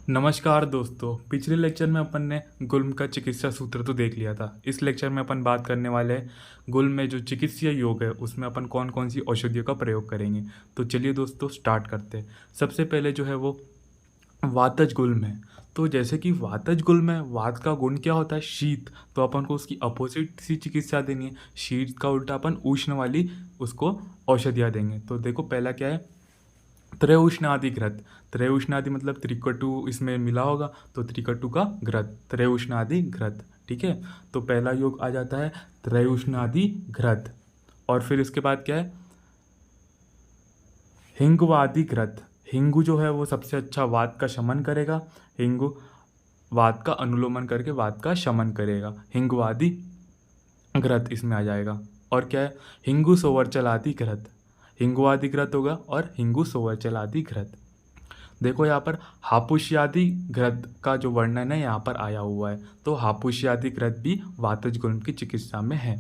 नमस्कार दोस्तों। पिछले लेक्चर में अपन ने गुल्म का चिकित्सा सूत्र तो देख लिया था। इस लेक्चर में अपन बात करने वाले हैं गुल्म में जो चिकित्सीय योग है उसमें अपन कौन कौन सी औषधियों का प्रयोग करेंगे। तो चलिए दोस्तों स्टार्ट करते हैं। सबसे पहले जो है वो वातज गुल्म है। तो जैसे कि वातज गुल्म है, वात का गुण क्या होता है? शीत। तो अपन को उसकी अपोजिट सी चिकित्सा देनी है। शीत का उल्टा अपन उष्ण वाली उसको औषधियाँ देंगे। तो देखो पहला क्या है, त्रय उष्णादि घृत। त्रय उष्णादि मतलब त्रिकटु इसमें मिला होगा, तो त्रिकटु का घृत, त्रय उष्णादि घृत। ठीक है, तो पहला योग आ जाता है त्रय उष्णादि घृत। और फिर इसके बाद क्या है, हिंगवादि घृत। हिंगु जो है वो सबसे अच्छा वात का शमन करेगा। हिंगु वात का अनुलोमन करके वात का शमन करेगा। हिंगवादि घृत इसमें आ जाएगा। और क्या है, हिंगु सोवर्चलादि घृत। हिंगुवादि घृत होगा और हिंगु सोवर्चलादि घृत। देखो यहाँ पर हापुष्यादि घृत का जो वर्णन है यहाँ पर आया हुआ है। तो हापुष्यादि घृत भी वातज गुल्म की चिकित्सा में है।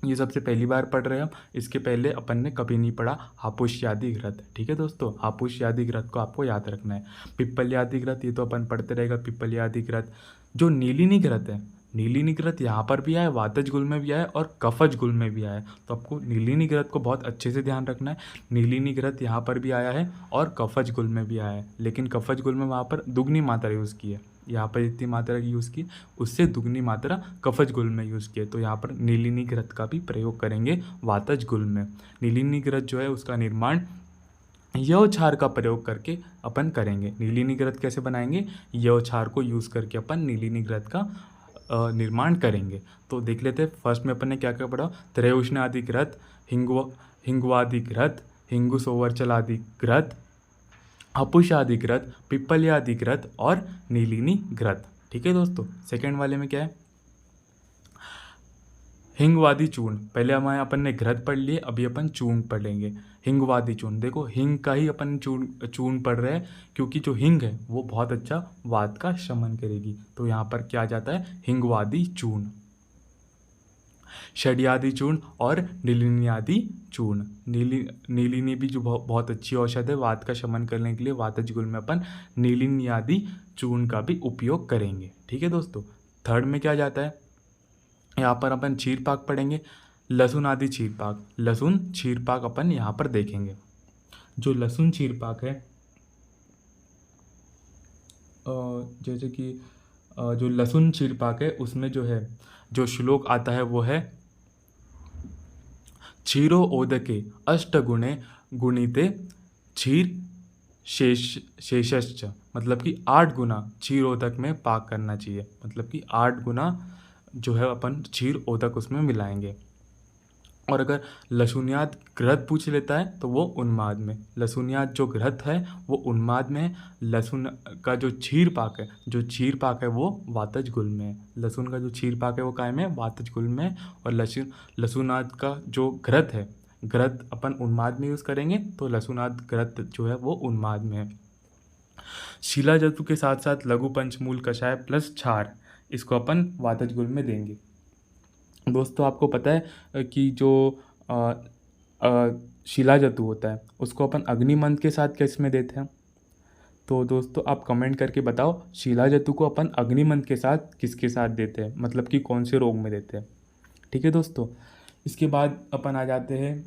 ये सबसे पहली बार पढ़ रहे हैं हम। इसके पहले अपन ने कभी नहीं पढ़ा हापुष्यादि घृत। ठीक है दोस्तों, हापुष्यादि घृत को आपको याद रखना है। पिप्पल्यादि घृत ये तो अपन पढ़ते रहेगा। पिप्पल्यादि घृत जो नीलिनी घृत है, नीलिनी घृत यहाँ पर भी आया, वातज गुल में भी आया और कफज गुल में भी आया। तो आपको नीलिनी घृत को बहुत अच्छे से ध्यान रखना है। नीलिनी घृत यहाँ पर भी आया है और कफज गुल में भी आया है, लेकिन कफज गुल में वहाँ पर दुगनी मात्रा यूज़ की है। यहाँ पर जितनी मात्रा की यूज़ की उससे दुगनी मात्रा कफज गुल में यूज़ की है। तो यहाँ पर नीलिनी घृत का भी प्रयोग करेंगे वातज गुल में। नीलिनी घृत जो है उसका निर्माण यव क्षार का प्रयोग करके अपन करेंगे। नीलिनी घृत कैसे बनाएंगे? यव क्षार को यूज़ करके अपन नीलिनी घृत का निर्माण करेंगे। तो देख लेते हैं फर्स्ट में अपन ने क्या क्या पढ़ा। त्रय उष्णादि घृत, हिंगवादि घृत, हिंगु सोवर्चलादि घृत, हपुषादि घृत, पिप्पल्यादि घृत और नीलिनी घृत। ठीक है दोस्तों, सेकेंड वाले में क्या है, हिंगवादी चूर्ण। पहले हमारे अपन ने घृत पढ़ लिए, अभी अपन चूर्ण पढ़ेंगे। हिंगवादी चूर्ण, देखो हिंग का ही अपन चूर्ण पढ़ रहे हैं, क्योंकि जो हिंग है वो बहुत अच्छा वात का शमन करेगी। तो यहाँ पर क्या आ जाता है, हिंगवादी चूर्ण। षड्यादि चूर्ण और नीलिनी चूर्ण। नीलिनी भी जो बहुत अच्छी औषध है वात का शमन करने के लिए, वातज गुल में अपन नीलिनी चूर्ण का भी उपयोग करेंगे। ठीक है दोस्तों, थर्ड में क्या जाता है, यहाँ पर अपन क्षीरपाक पढ़ेंगे। लहसुन आदि क्षीरपाक, लहसुन क्षीरपाक अपन यहाँ पर देखेंगे। जो लहसुन क्षीरपाक है, जैसे कि जो लहसुन क्षीरपाक है उसमें जो है जो श्लोक आता है वो है क्षीरो ओदके अष्टगुणे गुणिते क्षीर शेषश्च। मतलब कि 8 गुना क्षीरोदक में पाक करना चाहिए। मतलब कि 8 गुना जो है अपन क्षीर ओदक उसमें मिलाएंगे। और अगर लहसुनियात घृत पूछ लेता है तो वो उन्माद में, लहसुनियात जो घृत है वो उन्माद में है। लहसुन का जो क्षीर पाक है, जो क्षीर पाक है वो वातज गुल में है। लहसुन का जो क्षीर पाक है वो काय में है, वातज गुल में है। और लहसुनात का जो घृत है, घृत अपन उन्माद में यूज़ करेंगे, तो लहसुनात घृत जो है वो उन्माद में है। शिला जतु के साथ साथ लघु पंचमूल कषाय प्लस क्षार, इसको अपन वातज गुल में देंगे। दोस्तों आपको पता है कि जो शिला जतु होता है उसको अपन अग्निमंत्र के साथ किस में देते हैं? तो दोस्तों आप कमेंट करके बताओ, शिला जतु को अपन अग्निमंत्र के साथ किसके साथ देते हैं, मतलब कि कौन से रोग में देते हैं। ठीक है दोस्तों, इसके बाद अपन आ जाते हैं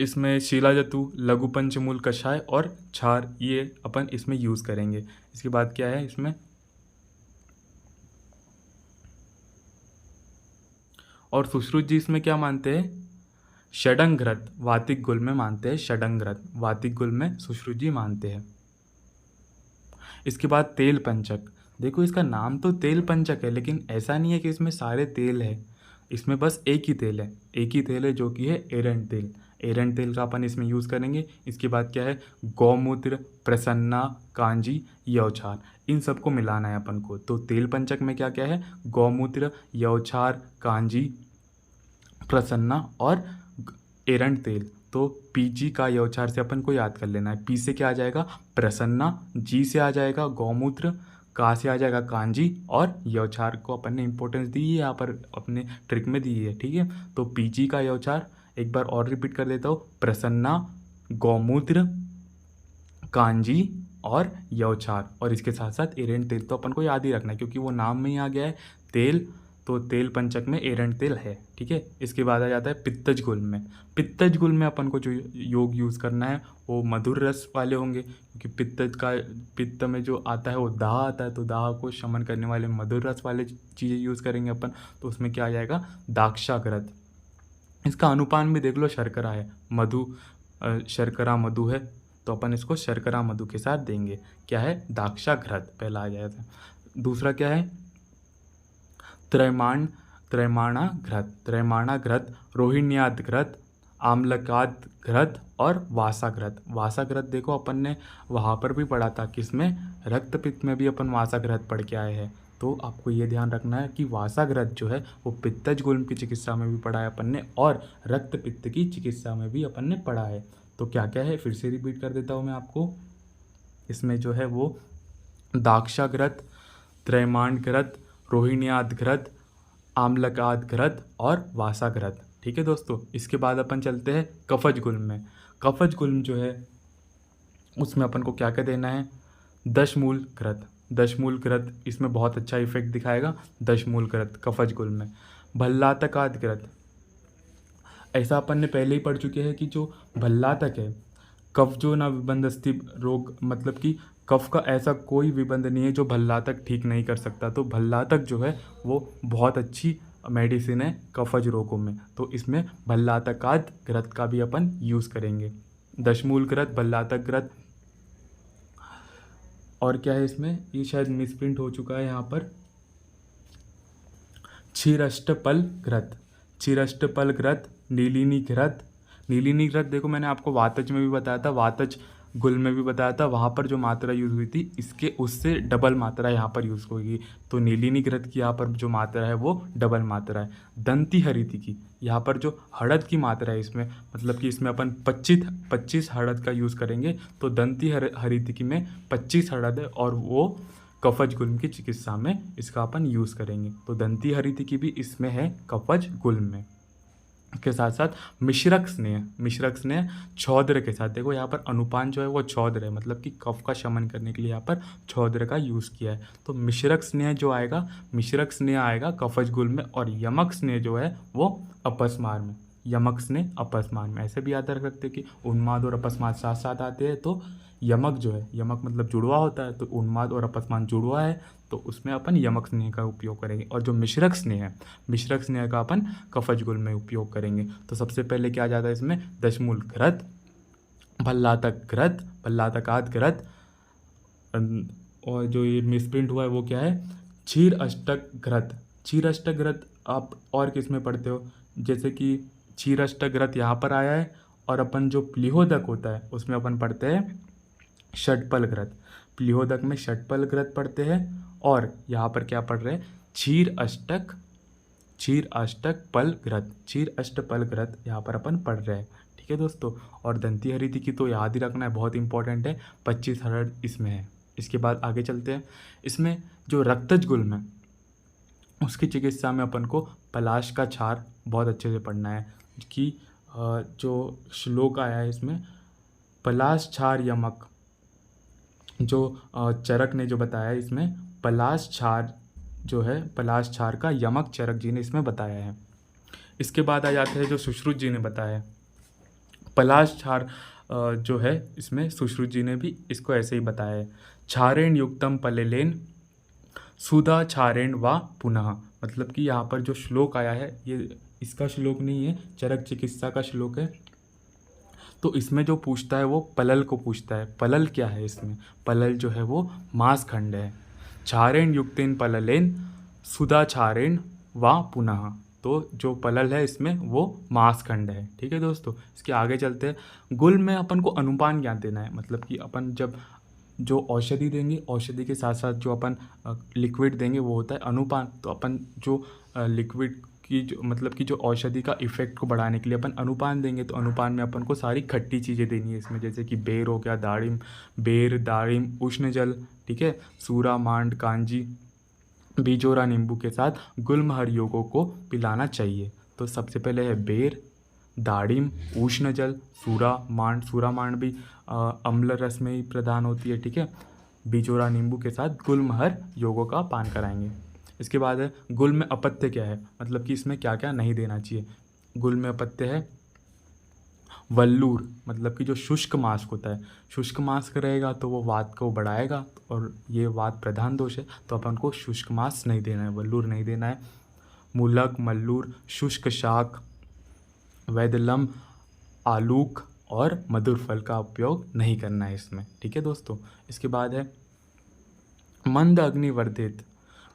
इसमें शिला जतु, लघु पंचमूल कषाय और क्षार, ये अपन इसमें यूज़ करेंगे। इसके बाद क्या है इसमें, और सुश्रुत जी इसमें क्या मानते हैं, षडंग घृत वातिक गुल में मानते हैं। षडंग घृत वातिक गुल में सुश्रुत जी मानते हैं। इसके बाद तेल पंचक। देखो इसका नाम तो तेल पंचक है, लेकिन ऐसा नहीं है कि इसमें सारे तेल है। इसमें बस एक ही तेल है, एक ही तेल है जो कि है एरंड तेल। एरंड तेल का अपन इसमें यूज़ करेंगे। इसके बाद क्या है, गौमूत्र, प्रसन्ना, कांजी, यवक्षार, इन सबको मिलाना है अपन को। तो तेल पंचक में क्या क्या है, गौमूत्र, यवक्षार, कांजी, प्रसन्ना और एरंड तेल। तो पीजी का यवक्षार से अपन को याद कर लेना है। पी से क्या आ जाएगा, प्रसन्ना, जी से आ जाएगा गौमूत्र, का से आ जाएगा कांजी, और यवक्षार को अपन ने इंपॉर्टेंस दी है यहाँ पर अपने ट्रिक में दी है। ठीक है, तो पीजी का यवक्षार एक बार और रिपीट कर देता हूँ, प्रसन्ना, गौमूत्र, कांजी और यवक्षार, और इसके साथ साथ एरंड तेल तो अपन को याद ही रखना है क्योंकि वो नाम में ही आ गया है तेल, तो तेल पंचक में एरंड तेल है। ठीक है, इसके बाद आ जाता है पित्तज गुल्म में। पित्तज गुल्म में अपन को जो योग यूज़ करना है वो मधुर रस वाले होंगे, क्योंकि पित्त में जो आता है वो दाह आता है, तो दाह को शमन करने वाले मधुर रस वाले चीज़ें यूज़ करेंगे अपन। तो उसमें क्या आ जाएगा, दाक्षाघृत। इसका अनुपान भी देख लो, शर्करा है, मधु शर्करा मधु है, तो अपन इसको शर्करा मधु के साथ देंगे। क्या है, दाक्षाघृत पहला आ जाएगा। दूसरा क्या है, त्रैमाणाघृत, त्रैमाणाघृत, रोहिण्याघृत, आम्लकाघृत और वासाघृत। वासाघृत देखो अपन ने वहाँ पर भी पढ़ा था, किसमें, रक्तपित्त में भी अपन वासाघृत पढ़ के आए हैं। तो आपको ये ध्यान रखना है कि वासाघृत जो है वो पित्तज गुल्म की चिकित्सा में भी पढ़ा है अपन ने, और रक्त पित्त की चिकित्सा में भी अपन ने पढ़ा है। तो क्या क्या है, फिर से रिपीट कर देता हूँ मैं आपको। इसमें जो है वो दाक्षाघृत, त्रैमाणघृत, रोहिण्याघृत, आम्लकाघृत और वासाघृत। ठीक है दोस्तों, इसके बाद अपन चलते हैं कफज गुल्म में। कफज गुल्म जो है उसमें अपन को क्या क्या देना है, दशमूल घृत। दशमूल घृत इसमें बहुत अच्छा इफेक्ट दिखाएगा, दशमूल घृत कफज गुल्म में। भल्लातकाद घृत, ऐसा अपन ने पहले ही पढ़ चुके हैं कि जो भल्लातक है, कफ जो ना विबंधस्थी रोग, मतलब कि कफ का ऐसा कोई विबंध नहीं है जो भल्लातक ठीक नहीं कर सकता। तो भल्लातक जो है वो बहुत अच्छी मेडिसिन है कफज रोगों में। तो इसमें भल्लातकाद घृत का भी अपन यूज़ करेंगे, दशमूल घृत, भल्लातक घृत। और क्या है इसमें, ये शायद मिसप्रिंट हो चुका है यहाँ पर, क्षीरष्टपल घृत, क्षीरष्टपल घृत, नीलिनी घृत। नीलिनी घृत देखो मैंने आपको वातज में भी बताया था, वातज गुल में भी बताया था, वहाँ पर जो मात्रा यूज़ हुई थी इसके उससे डबल मात्रा यहाँ पर यूज़ होगी। तो नीलिनी घृत की यहाँ पर जो मात्रा है वो डबल मात्रा है। दंती हरिति की, यहाँ पर जो हड़द की मात्रा है इसमें, मतलब कि इसमें अपन 25 हड़द का यूज़ करेंगे। तो दंती हरितिकी में 25 हड़द है, और वो कफज गुल्म की चिकित्सा में इसका अपन यूज़ करेंगे। तो दंती हरितिकी भी इसमें है कफज गुल्म में। के साथ साथ मिश्रक स्नेह, मिश्रक स्नेह छौद्र के साथ, देखो यहाँ पर अनुपान जो है वो छौद्र है, मतलब कि कफ का शमन करने के लिए यहाँ पर छौद्र का यूज़ किया है। तो मिश्रक स्नेह जो आएगा, मिश्रक स्नेह आएगा कफज गुल्म में, और यमक स्नेह जो है वो अपस्मार में, यमक स्नेह अपस्मार में। ऐसे भी याद रख सकते कि उन्माद और अपस्मार साथ साथ आते हैं, तो यमक जो है, यमक मतलब जुड़वा होता है, तो उन्माद और अपस्मान जुड़वा है, तो उसमें अपन यमक स्नेह का उपयोग करेंगे। और जो मिश्रक स्नेह है, मिश्रक स्नेह का अपन कफज गुल्म में उपयोग करेंगे। तो सबसे पहले क्या जाता है इसमें, दशमूल घृत, भल्लातक घृत, भल्लातकाद घृत, और जो ये मिसप्रिंट हुआ है वो क्या है, क्षीर अष्टक घृत। क्षीर अष्टक घृत आप और किस में पढ़ते हो, जैसे कि क्षीर अष्टक घृत यहाँ पर आया है, और अपन जो प्लीहोदक होता है उसमें अपन पढ़ते हैं षटपल घृत। प्लीहोदक में षटपल घृत पढ़ते हैं, और यहाँ पर क्या पढ़ रहे हैं, क्षीर अष्टक पल घृत, क्षीर अष्टपल घृत यहाँ पर अपन पढ़ रहे हैं। ठीक है दोस्तों, और दंती हरिति की तो याद ही रखना है, बहुत इंपॉर्टेंट है, 25 हड़द इसमें है। इसके बाद आगे चलते हैं, इसमें जो रक्तज गुल्म है उसकी चिकित्सा में अपन को पलाश का क्षार बहुत अच्छे से पढ़ना है, कि जो श्लोक आया है इसमें, पलाश क्षार यमक, जो चरक ने जो बताया है इसमें, पलाश क्षार जो है, पलाश क्षार का यमक चरक जी ने इसमें बताया है। इसके बाद आ जाते हैं जो सुश्रुत जी ने बताया है, पलाश क्षार जो है इसमें सुश्रुत जी ने भी इसको ऐसे ही बताया है, क्षारेण युक्तम पलेलेन सुधा क्षारेण व पुनः। मतलब कि यहाँ पर जो श्लोक आया है ये इसका श्लोक नहीं है, चरक चिकित्सा का श्लोक है। तो इसमें जो पूछता है वो पलल को पूछता है। पलल क्या है इसमें, पलल जो है वो मांस खंड है। क्षारेण युक्तेन पललेन सुधा क्षारेण व पुनः, तो जो पलल है इसमें वो मांस खंड है। ठीक है दोस्तों, इसके आगे चलते हैं। गुल्म में अपन को अनुपान ज्ञान देना है, मतलब कि अपन जब जो औषधि देंगे, औषधि के साथ साथ जो अपन लिक्विड देंगे वो होता है अनुपान। तो अपन जो लिक्विड की जो मतलब कि जो औषधि का इफेक्ट को बढ़ाने के लिए अपन अनुपान देंगे, तो अनुपान में अपन को सारी खट्टी चीज़ें देनी है इसमें, जैसे कि बेर हो गया, दाड़िम, बेर, दाड़िम, उष्ण जल, ठीक है, सूरा, मांड, कांजी, बीजोरा, नींबू के साथ गुल्म हर योगों को पिलाना चाहिए। तो सबसे पहले है बेर, दाड़िम, उष्ण जल, सूरा मांड भी अम्ल रस में ही प्रदान होती है, ठीक है। बिजोरा नींबू के साथ गुलमहर योगों का पान कराएंगे। इसके बाद है गुल में अपत्य क्या है, मतलब कि इसमें क्या क्या नहीं देना चाहिए। गुल में अपत्य है वल्लूर, मतलब कि जो शुष्क मास्क होता है, शुष्क मास्क रहेगा तो वो वात को बढ़ाएगा और ये वात प्रधान दोष है, तो अपन को शुष्क मास्क नहीं देना है, वल्लूर नहीं देना है। मूलक, मल्लूर, शुष्क शाक, वैदलम, आलूक और मधुर फल का उपयोग नहीं करना है इसमें, ठीक है दोस्तों। इसके बाद है मंद अग्नि वर्धित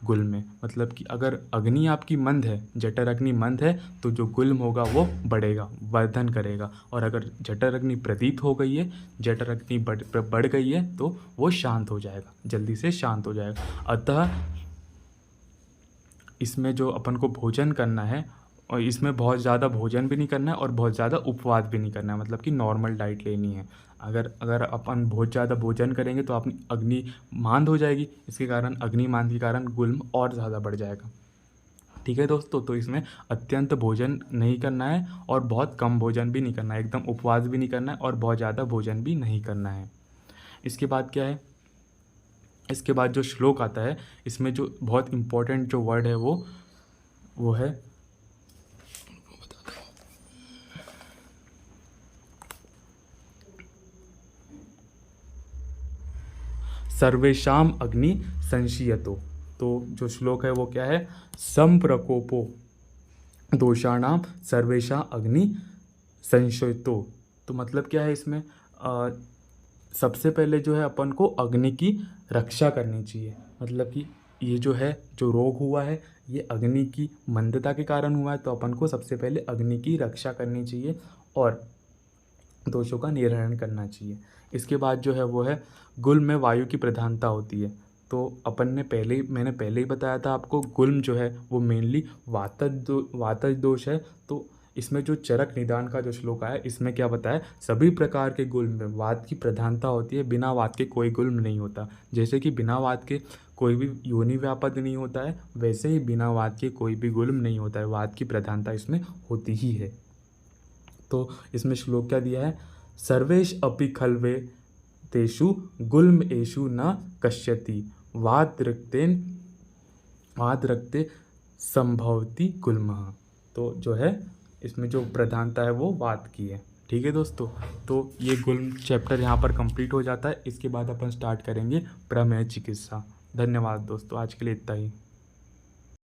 गुल में, मतलब कि अगर अग्नि आपकी मंद है, जठर अग्नि मंद है, तो जो गुल्म होगा वो बढ़ेगा, वर्धन करेगा। और अगर जठर अग्नि प्रदीप्त हो गई है, जठर अग्नि बढ़ गई है, तो वो शांत हो जाएगा, जल्दी से शांत हो जाएगा। अतः इसमें जो अपन को भोजन करना है, और इसमें बहुत ज़्यादा भोजन भी नहीं करना है और बहुत ज़्यादा उपवास भी नहीं करना है, मतलब कि नॉर्मल डाइट लेनी है। अगर अपन बहुत ज़्यादा भोजन करेंगे तो अपनी अग्नि मांद हो जाएगी, इसके कारण अग्नि मांद के कारण गुल्म और ज़्यादा बढ़ जाएगा, ठीक है दोस्तों। तो इसमें अत्यंत भोजन नहीं करना है और बहुत कम भोजन भी नहीं करना है, एकदम उपवास भी नहीं करना है और बहुत ज़्यादा भोजन भी नहीं करना है। इसके बाद क्या है, इसके बाद जो श्लोक आता है, इसमें जो बहुत इम्पोर्टेंट जो वर्ड है वो है सर्वेशाम अग्नि संशीयतो। तो जो श्लोक है वो क्या है, संप्रकोपो दोषाणाम सर्वेशा अग्नि संशयतो। तो मतलब क्या है इसमें, सबसे पहले जो है अपन को अग्नि की रक्षा करनी चाहिए, मतलब कि ये जो है, जो रोग हुआ है ये अग्नि की मंदता के कारण हुआ है, तो अपन को सबसे पहले अग्नि की रक्षा करनी चाहिए और दोषों का निवारण करना चाहिए। इसके बाद जो है वो है गुल्म में वायु की प्रधानता होती है। तो मैंने पहले ही बताया था आपको, गुल्म जो है वो मेनली वातज दोष है। तो इसमें जो चरक निदान का जो श्लोक आया, इसमें क्या बताया, सभी प्रकार के गुल्म में वात की प्रधानता होती है, बिना वात के कोई गुल्म नहीं होता। जैसे कि बिना वात के कोई भी योनि व्यापद नहीं होता है, वैसे ही बिना वात के कोई भी गुल्म नहीं होता है, वात की प्रधानता इसमें होती ही है। तो इसमें श्लोक क्या दिया है, सर्वेश अपि खल्वे तेषु गुल्म एषु न कश्यति वात रक्ते संभवति गुल्मः। तो जो है इसमें जो प्रधानता है वो वात की है, ठीक है दोस्तों। तो ये गुल्म चैप्टर यहाँ पर कंप्लीट हो जाता है। इसके बाद अपन स्टार्ट करेंगे प्रमेय चिकित्सा। धन्यवाद दोस्तों, आज के लिए इतना ही।